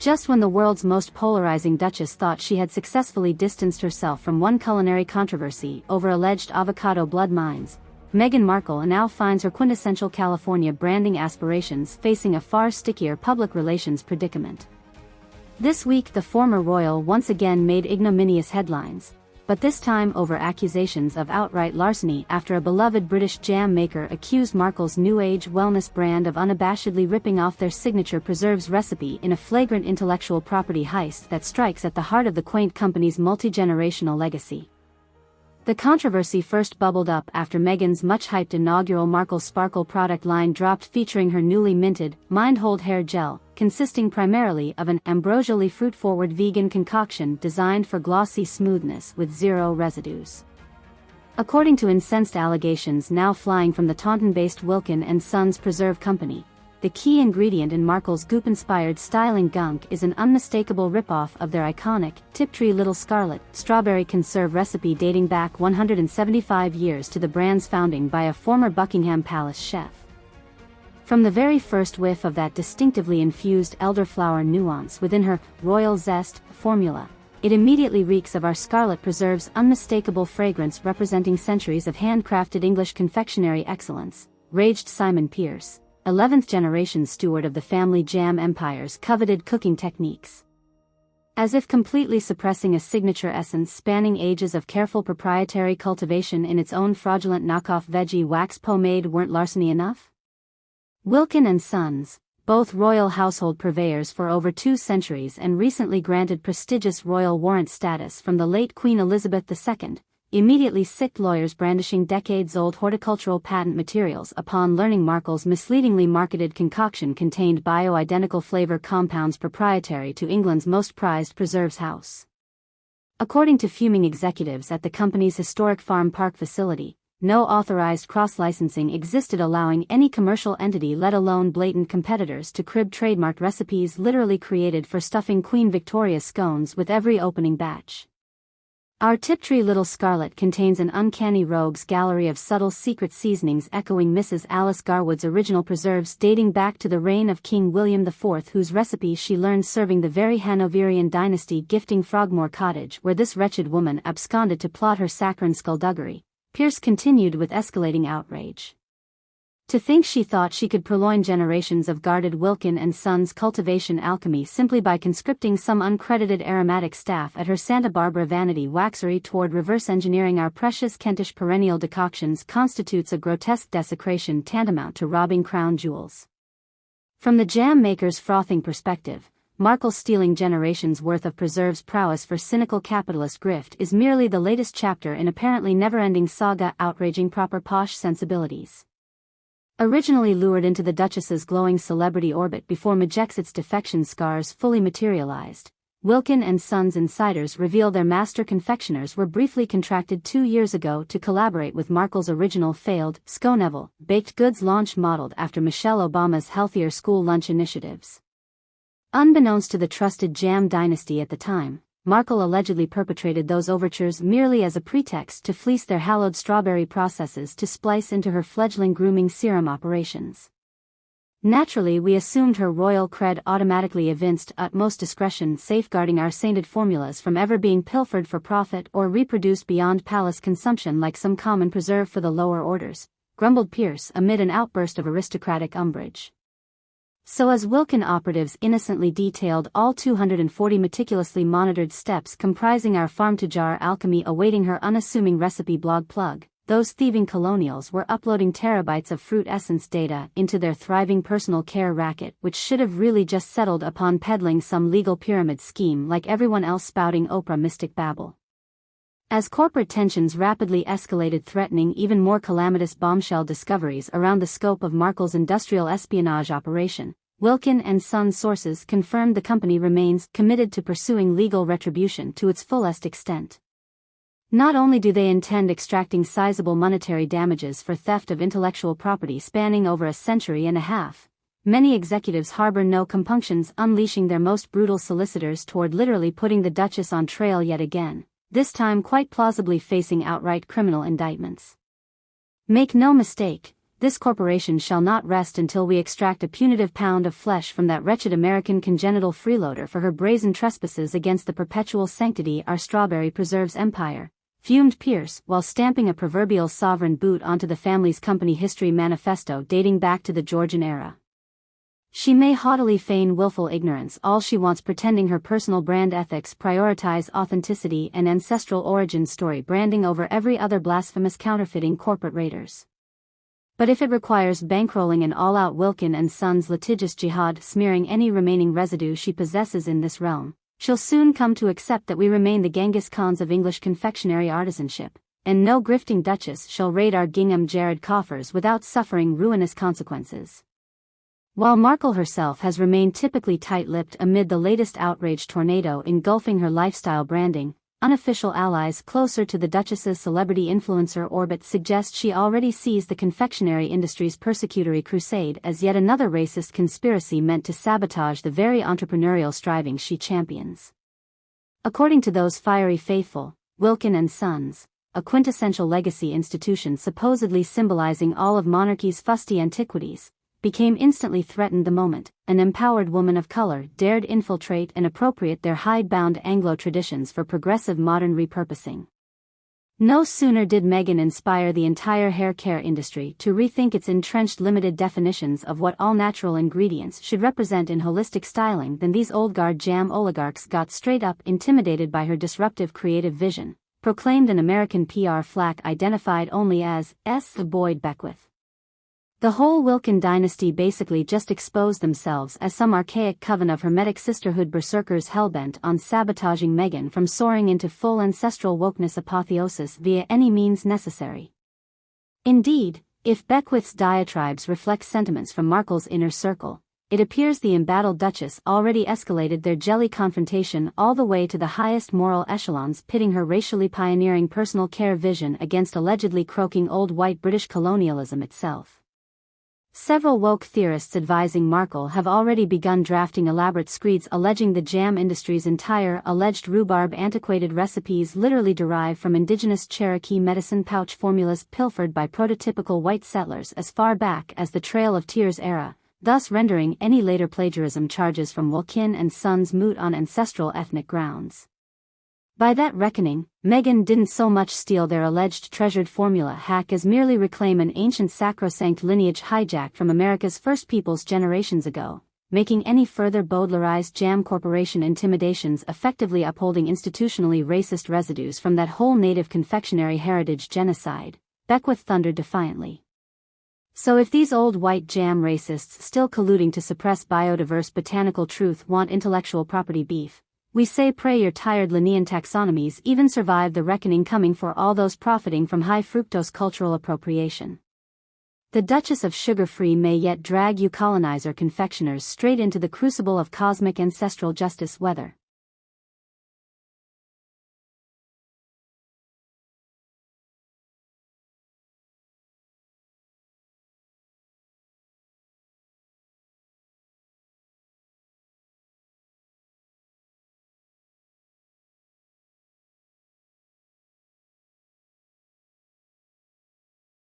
Just when the world's most polarizing duchess thought she had successfully distanced herself from one culinary controversy over alleged avocado blood mines, Meghan Markle now finds her quintessential California branding aspirations facing a far stickier public relations predicament. This week the former royal once again made ignominious headlines, but this time over accusations of outright larceny after a beloved British jam maker accused Markle's New Age wellness brand of unabashedly ripping off their signature preserves recipe in a flagrant intellectual property heist that strikes at the heart of the quaint company's multi-generational legacy. The controversy first bubbled up after Meghan's much-hyped inaugural Markle Sparkle product line dropped featuring her newly minted Mind-Hold hair gel, consisting primarily of an ambrosially fruit-forward vegan concoction designed for glossy smoothness with zero residues. According to incensed allegations now flying from the Taunton-based Wilkin & Sons Preserve Company, the key ingredient in Markle's goop-inspired styling gunk is an unmistakable ripoff of their iconic Tiptree Little Scarlet strawberry conserve recipe dating back 175 years to the brand's founding by a former Buckingham Palace chef. From the very first whiff of that distinctively infused elderflower nuance within her Royal Zest formula, it immediately reeks of our Scarlet Preserve's unmistakable fragrance representing centuries of handcrafted English confectionery excellence, raged Simon Pierce, 11th generation steward of the family jam empire's coveted cooking techniques. As if completely suppressing a signature essence spanning ages of careful proprietary cultivation in its own fraudulent knockoff veggie wax pomade weren't larceny enough? Wilkin & Sons, both royal household purveyors for over 2 centuries and recently granted prestigious royal warrant status from the late Queen Elizabeth II, immediately sicked lawyers brandishing decades-old horticultural patent materials upon learning Markle's misleadingly marketed concoction contained bio-identical flavor compounds proprietary to England's most prized preserves house. According to fuming executives at the company's historic Farm Park facility, no authorized cross-licensing existed allowing any commercial entity let alone blatant competitors to crib trademarked recipes literally created for stuffing Queen Victoria's scones with every opening batch. Our Tiptree Little Scarlet contains an uncanny rogues gallery of subtle secret seasonings echoing Mrs. Alice Garwood's original preserves dating back to the reign of King William IV, whose recipes she learned serving the very Hanoverian dynasty gifting Frogmore Cottage where this wretched woman absconded to plot her saccharine skullduggery. Pierce continued with escalating outrage. To think she thought she could purloin generations of guarded Wilkin & Sons cultivation alchemy simply by conscripting some uncredited aromatic staff at her Santa Barbara vanity waxery toward reverse engineering our precious Kentish perennial decoctions constitutes a grotesque desecration tantamount to robbing crown jewels. From the jam maker's frothing perspective, Markle stealing generations' worth of preserves prowess for cynical capitalist grift is merely the latest chapter in apparently never-ending saga outraging proper posh sensibilities. Originally lured into the Duchess's glowing celebrity orbit before Majexit's defection scars fully materialized, Wilkin & Sons insiders reveal their master confectioners were briefly contracted 2 years ago to collaborate with Markle's original failed Sconeville baked goods launch modeled after Michelle Obama's healthier school lunch initiatives. Unbeknownst to the trusted jam dynasty at the time, Markle allegedly perpetrated those overtures merely as a pretext to fleece their hallowed strawberry processes to splice into her fledgling grooming serum operations. Naturally, we assumed her royal cred automatically evinced utmost discretion safeguarding our sainted formulas from ever being pilfered for profit or reproduced beyond palace consumption like some common preserve for the lower orders, grumbled Pierce amid an outburst of aristocratic umbrage. So as Wilkin operatives innocently detailed all 240 meticulously monitored steps comprising our farm-to-jar alchemy awaiting her unassuming recipe blog plug, those thieving colonials were uploading terabytes of fruit essence data into their thriving personal care racket which should have really just settled upon peddling some legal pyramid scheme like everyone else spouting Oprah mystic babble. As corporate tensions rapidly escalated threatening even more calamitous bombshell discoveries around the scope of Markle's industrial espionage operation, Wilkin & Sons sources confirmed the company remains committed to pursuing legal retribution to its fullest extent. Not only do they intend extracting sizable monetary damages for theft of intellectual property spanning over a century and a half, many executives harbor no compunctions unleashing their most brutal solicitors toward literally putting the Duchess on trail yet again, this time quite plausibly facing outright criminal indictments. Make no mistake, this corporation shall not rest until we extract a punitive pound of flesh from that wretched American congenital freeloader for her brazen trespasses against the perpetual sanctity our strawberry preserves empire," fumed Pierce while stamping a proverbial sovereign boot onto the family's company history manifesto dating back to the Georgian era. She may haughtily feign willful ignorance all she wants, pretending her personal brand ethics prioritize authenticity and ancestral origin story branding over every other blasphemous counterfeiting corporate raiders. But if it requires bankrolling an all-out Wilkin and Sons litigious jihad smearing any remaining residue she possesses in this realm, she'll soon come to accept that we remain the Genghis Khans of English confectionery artisanship, and no grifting duchess shall raid our gingham Jared coffers without suffering ruinous consequences. While Markle herself has remained typically tight-lipped amid the latest outrage tornado engulfing her lifestyle branding, unofficial allies closer to the Duchess's celebrity influencer orbit suggest she already sees the confectionery industry's persecutory crusade as yet another racist conspiracy meant to sabotage the very entrepreneurial striving she champions. According to those fiery faithful, Wilkin and Sons, a quintessential legacy institution supposedly symbolizing all of monarchy's fusty antiquities, became instantly threatened the moment an empowered woman of color dared infiltrate and appropriate their hidebound Anglo traditions for progressive modern repurposing. No sooner did Meghan inspire the entire hair care industry to rethink its entrenched limited definitions of what all-natural ingredients should represent in holistic styling than these old-guard jam oligarchs got straight up intimidated by her disruptive creative vision, proclaimed an American PR flack identified only as the Boyd Beckwith. The whole Wilkin dynasty basically just exposed themselves as some archaic coven of hermetic sisterhood berserkers hellbent on sabotaging Meghan from soaring into full ancestral wokeness apotheosis via any means necessary. Indeed, if Beckwith's diatribes reflect sentiments from Markle's inner circle, it appears the embattled Duchess already escalated their jelly confrontation all the way to the highest moral echelons, pitting her racially pioneering personal care vision against allegedly croaking old white British colonialism itself. Several woke theorists advising Markle have already begun drafting elaborate screeds alleging the jam industry's entire alleged rhubarb antiquated recipes literally derive from indigenous Cherokee medicine pouch formulas pilfered by prototypical white settlers as far back as the Trail of Tears era, thus rendering any later plagiarism charges from Wilkin and Sons moot on ancestral ethnic grounds. By that reckoning, Meghan didn't so much steal their alleged treasured formula hack as merely reclaim an ancient sacrosanct lineage hijacked from America's first peoples generations ago, making any further Bowdlerized jam corporation intimidations effectively upholding institutionally racist residues from that whole native confectionery heritage genocide, Beckwith thundered defiantly. So if these old white jam racists still colluding to suppress biodiverse botanical truth want intellectual property beef, we say pray your tired Linnean taxonomies even survive the reckoning coming for all those profiting from high fructose cultural appropriation. The Duchess of Sugar-Free may yet drag you colonizer confectioners straight into the crucible of cosmic ancestral justice whether